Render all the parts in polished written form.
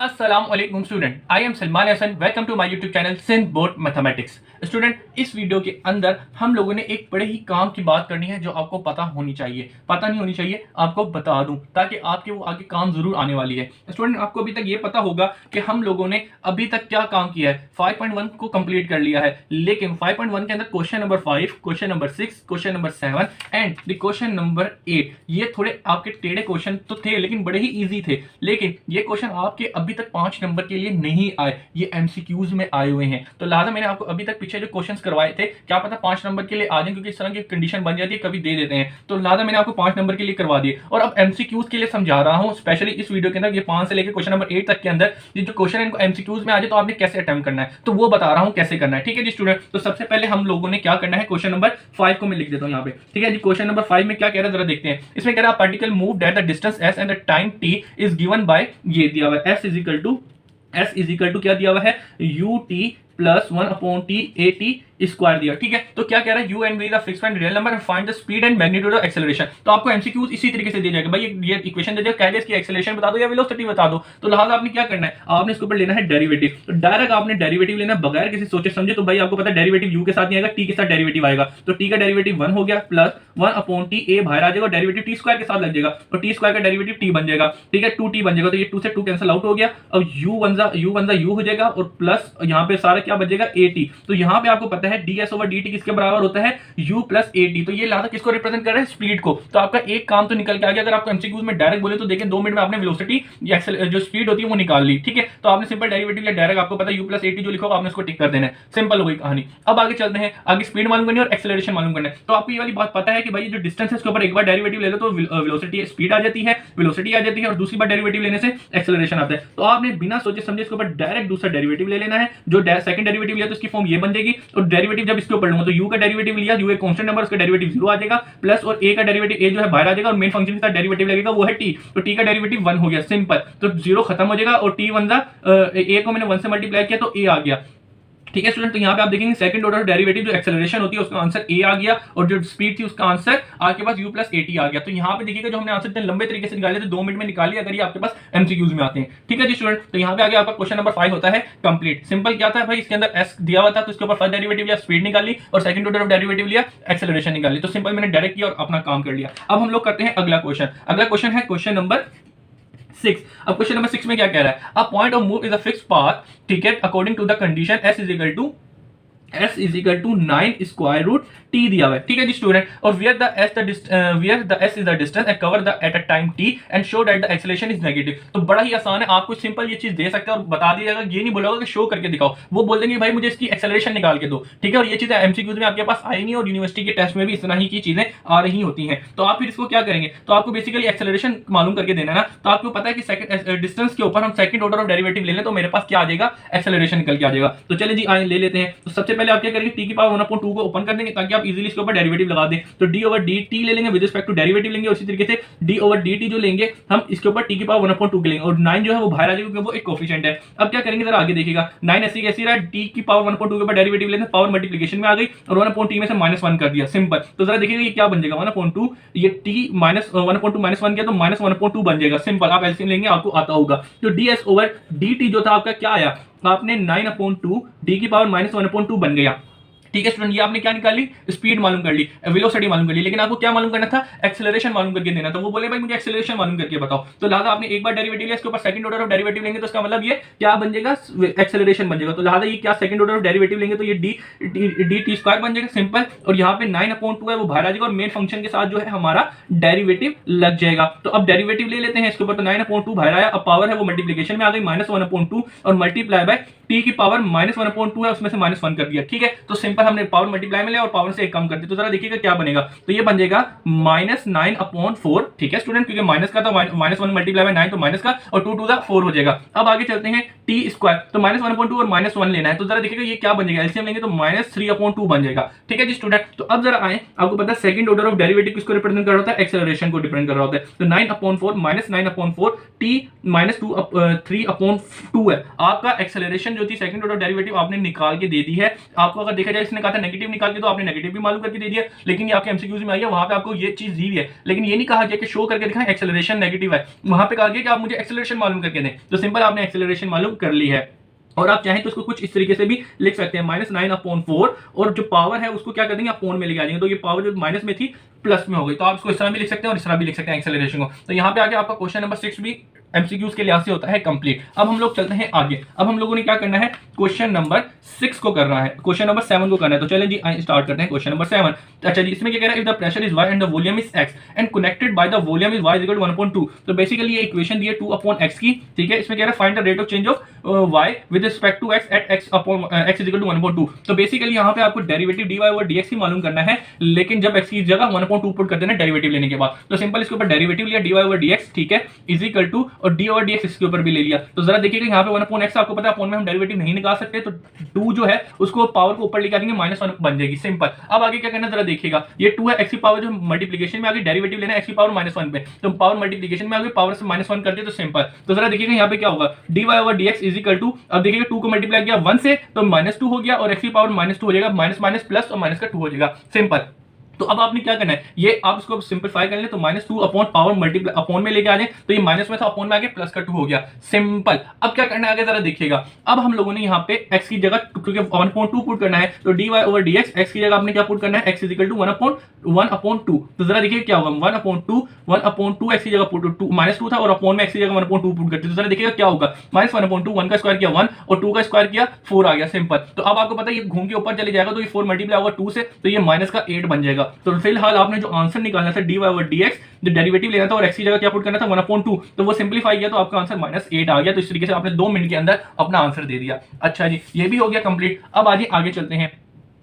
अस्सलामुअलैकुम student, I am Salman Hasan. Welcome to my YouTube channel Sindh board mathematics. Student, इस video के अंदर हम लोगों ने एक बड़े ही काम की बात करनी है जो आपको पता होनी चाहिए, पता नहीं होनी चाहिए, आपको बता दूं ताकि आपके वो आगे काम जरूर आने वाली है। स्टूडेंट, आपको अभी तक ये पता होगा कि हम लोगों ने अभी तक क्या काम किया है। 5.1 को कंप्लीट कर लिया है, लेकिन 5.1 के अंदर question number 5, question number 6, question number 7 and the question number 8, ये थोड़े आपके टेढ़े क्वेश्चन तो थे लेकिन बड़े ही ईजी थे। लेकिन ये क्वेश्चन आपके अभी तक 5 नंबर के लिए नहीं आए, ये एमसीक्यूज में आए हुए हैं। तो लिहाजा मैंने आपको अभी तक पीछे जो क्वेश्चंस करवाए थे, क्या पता 5 नंबर के लिए आ जाए, क्योंकि इस तरह की कंडीशन बन जाती है, कभी दे देते हैं। तो लिहाजा मैंने आपको 5 नंबर के लिए करवा दिए और अब एमसीक्यूज के लिए समझा रहा हूं स्पेशली इस वीडियो के अंदर। ये 5 से लेकर क्वेश्चन नंबर 8 तक के अंदर ये जो क्वेश्चन है इनको एमसीक्यूज में आ जाए तो आपने कैसे अटेम्प्ट करना है, तो वो बता रहा हूं कैसे करना है। ठीक है जी स्टूडेंट, तो सबसे पहले हम लोगों ने क्या करना है, क्वेश्चन नंबर 5 को मैं लिख देता हूं यहाँ पे। ठीक है जी, क्वेश्चन नंबर 5 में क्या कह रहा है जरा देखते हैं। इसमें कह रहा है particle moved at the distance s and the time t is given by, ये दिया हुआ है s इज इक्वल टू क्या दिया हुआ है, u t plus 1/t a t square दिया। ठीक है, तो क्या कह रहा है, u and v the fixed point real number, find the speed and magnitude of acceleration. तो आपको एमसीक्यूज इसी तरीके से दिया जाएगा, भाई ये इक्वेशन दे दिया, कह दिया इसकी एक्सेलरेशन बता दो या वेलोसिटी बता दो। तो लिहाजा आपने क्या करना है, आपने इसके ऊपर लेना है डेरिवेटिव। तो डायरेक्ट आपने डेरिवेटिव लेना बगैर किसी सोचे समझे। तो भाई आपको पता है डेरिवेटिव u के साथ नहीं आएगा, t के साथ डेरिवेटिव आएगा। तो t का डेरिवेटिव 1 हो गया प्लस 1/t a बाहर आ जाएगा, डेरिवेटिव t स्क्वायर के साथ लग जाएगा, तो t स्क्वायर का डेरिवेटिव t बन जाएगा। ठीक है, 2t बन जाएगा, तो ये 2 से 2 कैंसिल आउट हो गया। अब u वन जा u हो जाएगा और प्लस यहाँ पे सारा क्या बन जाएगा, at। तो यहाँ पे आपको पता है ds/dt किसके बराबर होता है, u प्लस at। तो ये लाता किसको रिप्रेजेंट कर रहा है, स्पीड को। तो आपका एक काम तो निकल के आ गया। अगर आपको एमसीक्यूज में डायरेक्ट बोले तो देखें 2 मिनट में आपने वेलोसिटी या जो स्पीड होती है वो निकाल ली। ठीक है, तो आपने सिंपल डेरिवेटिव या डायरेक्ट आपको पता है u प्लस at जो लिखा होगा आपने उसको टिक कर देना है, सिंपल हो गई कहानी। अब आगे चलते हैं, आगे स्पीड मालूम करनी है और एक्सेलरेशन मालूम करना है। तो आपको ये वाली बात पता है कि भाई जो डिस्टेंस है उसके ऊपर एक बार डेरिवेटिव ले लो तो वेलोसिटी स्पीड आ जाती है, वेलोसिटी आ जाती है, और दूसरी बार डेरिवेटिव लेने से एक्सेलरेशन आता है। तो आपने बिना सोचे समझे इसके ऊपर डायरेक्ट दूसरा डेरिवेटिव ले लेना है। जो सेकंड डेरिवेटिव लिया तो इसकी फॉर्म ये बन जाएगी, और डेरिवेटिव जब इसके ऊपर लूंगा तो u का डेरिवेटिव लिया, u एक कांस्टेंट नंबर, उसका डेरिवेटिव 0 आ जाएगा, प्लस और a का डेरिवेटिव a जो है बाहर आ जाएगा, और मेन फंक्शन के साथ डेरिवेटिव लगेगा वो है t। तो t का डेरिवेटिव 1 हो गया, सिंपल। तो 0 खत्म हो जाएगा और t वन जा a को मैंने 1 से मल्टीप्लाई किया तो a आ गया। ठीक है स्टूडेंट, तो यहाँ पे आप देखेंगे सेकंड ऑर्डर डेरिवेटिव जो एक्सेलरेशन होती है उसका आंसर a आ गया, और जो स्पीड थी उसका आंसर आपके पास u प्लस at आ गया। तो यहाँ पे देखिएगा जो हमने आंसर इतने लंबे तरीके से निकाले थे 2 मिनट में निकाली, अगर ये आपके पास एमसीक्यूज में आते हैं। ठीक है जी स्टूडेंट, तो यहाँ पे आगे आपका क्वेश्चन नंबर 5 होता है कंप्लीट। सिंपल क्या था भाई, इसके अंदर s दिया हुआ था तो इसके ऊपर फर्स्ट डेरिवेटिव लिया, स्पीड निकाली, और सेकंड ऑर्डर ऑफ डेरिवेटिव लिया, एक्सेलरेशन निकाली। तो सिंपल मैंने डायरेक्ट किया और अपना काम कर लिया। अब हम लोग करते हैं अगला क्वेश्चन। अगला क्वेश्चन है क्वेश्चन नंबर 6। अब क्वेश्चन नंबर 6 में क्या कह रहा है, a point of move is a fixed path, ठीक है, according to the condition s is equal to 9 square root t दिया हुआ है। ठीक है जी स्टूडेंट, और where the s is the distance and cover the at a time t and show that the acceleration is negative. तो बड़ा ही आसान है, आपको सिंपल ये चीज दे सकते हैं और बता दिया जाएगा, ये नहीं बोलोगे कि शो करके दिखाओ, वो बोल देंगे भाई मुझे इसकी एक्सेलरेशन निकाल के दो। ठीक है, और ये चीजें एमसीक्यूज में आपके पास आई नहीं, और यूनिवर्सिटी के टेस्ट में भी इस तरह ही की चीजें आ रही होती हैं। तो आप फिर इसको क्या करेंगे, तो आपको बेसिकली एक्सेलरेशन मालूम करके देना है ना। तो आपको पता है कि सेकंड डिस्टेंस के ऊपर हम सेकंड ऑर्डर ऑफ डेरिवेटिव ले लें तो मेरे पास क्या आ जाएगा, एक्सेलरेशन निकल के आ जाएगा। तो चलिए जी आए ले लेते हैं। तो सबसे पहले आप क्या करेंगे, t की पावर 1/2 को ओपन कर देंगे ताकि आप इजीली इसके ऊपर डेरिवेटिव लगा दें। तो d/dt ले लेंगे विद रिस्पेक्ट टू डेरिवेटिव लेंगे, और इसी तरीके से d/dt जो लेंगे हम इसके ऊपर t की पावर 1/2 के लेंगे, और 9 जो है वो बाहर आ जाएगा क्योंकि वो एक कोफिशिएंट है। अब क्या करेंगे जरा आगे देखिएगा, 9 ऐसी कैसी रहा, t की पावर 1/2 के ऊपर डेरिवेटिव लेंगे, पावर मल्टीप्लिकेशन में आ गई, और 1/t में से -1 कर दिया, सिंपल। तो जरा देखिएगा ये क्या बन जाएगा, 1/2, ये t -1/2 -1 किया तो -1/2 बन जाएगा, सिंपल। आप एलसीएम लेंगे आपको आता होगा। तो ds/dt जो था आपका क्या आया, आपने 9/2 d की पावर -1/2 बन गया। ठीक है स्टूडेंट, ये आपने क्या निकाली, स्पीड मालूम कर ली, वेलोसिटी मालूम कर ली, लेकिन आपको क्या मालूम करना था, एक्सेलरेशन मालूम करके देना। तो वो बोले भाई मुझे एक्सेलरेशन मालूम करके बताओ। तो लिहाजा आपने एक बार डेरिवेटिव लिया, इसके ऊपर सेकंड ऑर्डर ऑफ डेरिवेटिव लेंगे तो इसका मतलब ये क्या बन जाएगा, एक्सेलरेशन बन जाएगा। तो लिहाजा ये क्या सेकंड ऑर्डर ऑफ डेरिवेटिव लेंगे तो ये dt स्क्वायर बन जाएगा, सिंपल। और यहाँ पे 9/2 है वो बाहर आ जाएगा, और मेन फंक्शन के साथ जो है हमारा डेरिवेटिव लग जाएगा। तो अब डेरिवेटिव ले लेते हैं इसके ऊपर, तो 9/2 बाहर आया, अब पावर है वो मल्टीप्लिकेशन में आ गई, -1/2 और मल्टीप्लाई बाय t की पावर -1/2 है उसमें से -1 कर दिया। ठीक है, तो सिंपल हमने पावर मल्टीप्लाई में लिया और पावर से एक कम कर दिया। तो जरा देखिएगा क्या बनेगा, तो ये बन जाएगा -9/4। ठीक है स्टूडेंट, क्योंकि माइनस का तो -1 मल्टीप्लाई बाय 9 तो माइनस का, और 2 टू द 4 हो जाएगा। अब आगे चलते हैं t स्क्वायर, तो -1/2 और -1 लेना है। तो जरा देखिएगा ये क्या बन जाएगा, एलसीएम लेंगे तो -3/2 बन जाएगा। ठीक है जी स्टूडेंट, तो अब जरा आए, आपको पता है सेकंड ऑर्डर ऑफ डेरिवेटिव किसको रिप्रेजेंट कर रहा होता है, एक्सेलरेशन को रिप्रेजेंट कर रहा होता है। तो 9/4 -9/4 t -3/2 है, आपका एक्सेलरेशन जो थी सेकंड ऑर्डर डेरिवेटिव आपने निकाल के दे दी है आपको। अगर देखा जाए इसने कहा था नेगेटिव निकाल के, तो आपने नेगेटिव भी मालूम करके दे दिया, लेकिन ये आपके एमसीक्यूज में आई है, वहां पे आपको ये चीज दी हुई है, लेकिन ये नहीं कहा गया कि शो करके दिखाएं एक्सेलरेशन नेगेटिव है, वहां पे कहा गया कि आप मुझे एक्सेलरेशन मालूम करके दें। तो सिंपल आपने एक्सेलरेशन मालूम कर ली है। और आप चाहें तो इसको कुछ इस तरीके से भी लिख सकते हैं -9/4, और जो पावर है उसको क्या कर देंगे, आप अपोन में लेके आ जाएंगे, तो ये पावर जो माइनस में थी प्लस में हो गई। तो आप इसको इस तरह भी लिख सकते हैं और इस तरह भी लिख सकते हैं एक्सेलरेशन को। तो यहाँ पे आके आपका क्वेश्चन नंबर 6 भी एमसीक्यूज के लिहाज से होता है कंप्लीट। अब हम लोग चलते हैं आगे। अब हम लोगों ने क्या करना है, क्वेश्चन नंबर 6 को करना है, क्वेश्चन नंबर 7 को करना है। तो चलें जी स्टार्ट करते हैं क्वेश्चन नंबर 7। अच्छा जी, इसमें क्या कह रहा है, if the pressure is y and the volume is x and connected by the volume is y = 1/2। तो बेसिकली ये इक्वेशन दी है 2/x की, ठीक है। इसमें कह रहा है find the rate of change of y with respect to x at x = 1/2। तो बेसिकली यहाँ पे आपको डेरिवेटिव dy/dx ही मालूम करना है, लेकिन जब x की जगह 1/2 पुट कर देना डेरिवेटिव लेने के बाद। तो सिंपल इसके ऊपर डेरिवेटिव लिया dy/dx, ठीक है, इक्वल टू और d/dx इसके ऊपर भी ले लिया। तो जरा देखिएगा यहाँ पे 1/x आपको पता है अपॉन में हम डेरिवेटिव नहीं निकाल सकते, तो 2 जो है उसको पावर को ऊपर लेके आ जाएंगे, -1 बन जाएगी सिंपल। अब आगे क्या करना जरा देखिएगा, ये 2 है, x की पावर जो मल्टीप्लिकेशन में आ गई, डेरिवेटिव लेना है x की पावर -1 पे, तो पावर मल्टीप्लिकेशन में आ गई, पावर से -1 कर दिया तो सिंपल। तो जरा देखिएगा यहाँ पे क्या होगा, dy/dx इक्वल टू, अब देखिएगा 2 को मल्टीप्लाई किया 1 से तो -2 हो गया, और x की पावर -2 हो जाएगा, माइनस प्लस और माइनस का 2 हो जाएगा सिंपल। तो अब आपने क्या करना है, ये आप इसको सिंपलीफाई कर लें, तो -2 अपॉन पावर मल्टीप्लाई अपॉन में लेके आ जाए, तो ये माइनस में था अपॉन में आके प्लस का 2 हो गया सिंपल। अब क्या करना है आगे जरा देखिएगा, अब हम लोगों ने यहाँ पे x की जगह क्योंकि 1/2 पुट करना है, तो dy/dx x की जगह आपने क्या पुट करना है, x = 1/2। तो जरा देखिए क्या होगा, 1/2 x की जगह पुट -2 था और अपॉन में x की जगह 1/2 पुट करते, तो जरा देखिएगा क्या होगा, -1/2, 1 का स्क्वायर किया 1 और 2 का स्क्वायर किया 4 आ गया सिंपल। तो अब आपको पता है ये घूम के ऊपर चले जाएगा, तो ये 4 मल्टीप्लाई होगा 2 से, तो ये -8 बन जाएगा। तो फिलहाल आपने जो आंसर निकालना था dy/dx, जो डेरिवेटिव लेना था और x की जगह क्या पुट करना था 1/2, तो वो सिंपलीफाई किया तो आपका आंसर -8 आ गया। तो इस तरीके से आपने 2 मिनट के अंदर अपना आंसर दे दिया। अच्छा जी, ये भी हो गया कंप्लीट। अब आगे चलते हैं।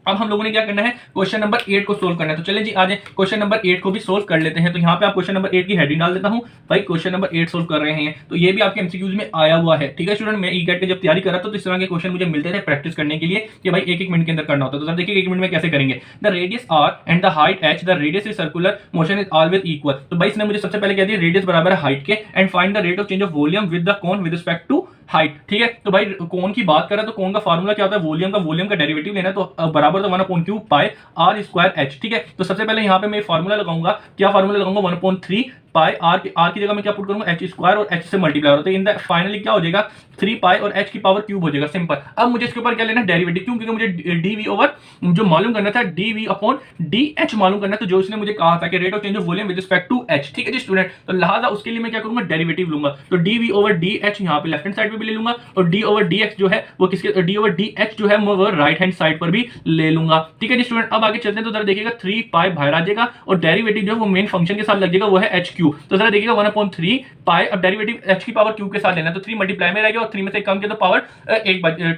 अब हम लोगों ने क्या करना है, क्वेश्चन नंबर 8 को सोल्व करना है। तो चलिए जी आज क्वेश्चन नंबर 8 को भी सोल्व कर लेते हैं। तो यहाँ पे आप क्वेश्चन नंबर 8 की हेडिंग डाल देता हूँ, भाई क्वेश्चन नंबर 8 सोल्व कर रहे हैं। तो ये भी आपके एमसीक्यूज में आया हुआ है, ठीक है स्टूडेंट। मैं ई-गेट की जब तैयारी कर रहा था तो इस तरह के क्वेश्चन मुझे मिलते थे प्रैक्टिस करने के लिए कि भाई 1-1 मिनट के अंदर करना होता है। तो सर देखिए 1 मिनट में कैसे करेंगे, the radius r and the height h, the radius is circular, motion is always equal. तो भाई इसने मुझे सबसे पहले कह दिया रेडियस बराबर है हाइट के, and find the rate of change of volume with the cone with respect to height, ठीक है। तो भाई कोन की बात कर रहा है तो कोन का फार्मूला क्या होता है, वॉल्यूम का डेरिवेटिव लेना है, तो बराबर तो 1/3 पाई r² h, ठीक है। तो सबसे पहले यहाँ पे मैं फार्मूला लगाऊंगा, क्या फार्मूला लगाऊंगा, 1/3 पाई r की जगह मैं क्या पुट करूंगा, h² और h से मल्टीप्लाई होता है, इन द फाइनली क्या हो जाएगा 3 पाई और h की पावर क्यूब हो जाएगा सिंपल। अब मुझे इसके ऊपर क्या लेना है, डेरिवेटिव, क्यों, क्योंकि मुझे dv ओवर जो मालूम करना था dv/dh मालूम करना था, जो इसने मुझे कहा था कि rate of change of volume with respect to h, ठीक है जी स्टूडेंट। तो लिहाजा उसके लिए मैं क्या करूंगा, डेरिवेटिव लूंगा। तो dv/dh यहाँ पे लेफ्ट हैंड साइड पे भी ले लूंगा, और d/dx जो है वो किसके, d/dh जो है वो राइट हैंड साइड पर भी ले लूंगा, ठीक है जी स्टूडेंट। अब आगे चलते हैं, तो जरा देखिएगा 3 पाई बाहर आ जाएगा और डेरिवेटिव जो है वो मेन फंक्शन के साथ लग जाएगा, वो है h3। तो जरा देखिएगा 1/3 पाई, अब डेरिवेटिव h की पावर क्यूब के साथ लेना है, तो 3 मल्टीप्लाई में रहेगा और 3 में से कम किया तो पावर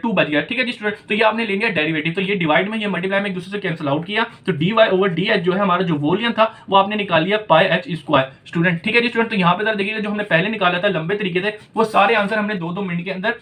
2 बच गया, ठीक है जी स्टूडेंट। तो ये आपने ले लिया डेरिवेटिव, तो ये डिवाइड में ये मल्टीप्लाई में एक दूसरे से कैंसिल आउट किया, तो dy/dh जो है हमारा जो वॉल्यूम था वो आपने निकाल लिया पाई h² स्टूडेंट, ठीक है जी स्टूडेंट। तो यहाँ पे जरा देखिएगा जो हमने पहले निकाला था लंबे तरीके से, वो सारे आंसर हमने 2-2 मिनट के अंदर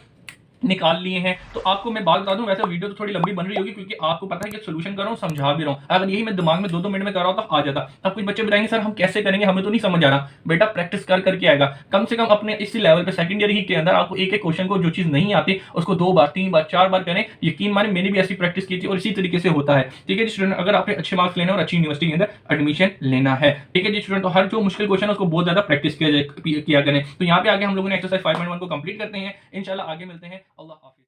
निकाल लिए हैं। तो आपको मैं बात बता दूं, वैसे वीडियो तो थोड़ी लंबी बन रही होगी क्योंकि आपको पता है कि सोल्यूशन कर रहा हूं, समझा भी रहा हूं। अगर यही मैं दिमाग में 2-2 मिनट में कर रहा हूं तो आ जाता। अब कुछ बच्चे बताएंगे सर हम कैसे करेंगे, हमें तो नहीं समझ आ रहा। बेटा प्रैक्टिस करके आएगा, कम से कम अपने इसी लेवल पे सेकंड ईयर ही के अंदर आपको एक क्वेश्चन को जो चीज नहीं आती उसको 2 बार 3 बार 4 बार करें। यकीन माने मैंने भी ऐसी प्रैक्टिस की थी और इसी तरीके से होता है, ठीक है जी स्टूडेंट। अगर आपने अच्छे मार्क्स लेने और अच्छी यूनिवर्सिटी के अंदर एडमिशन लेना है, ठीक है जी स्टूडेंट। तो हर जो मुश्किल क्वेश्चन है उसको बहुत ज्यादा प्रैक्टिस किया करें। तो यहाँ पे आगे हम लोगों ने एक्सरसाइज 5.1 को कंप्लीट करते हैं, इंशाल्लाह आगे मिलते हैं। अल्लाह हाफिज।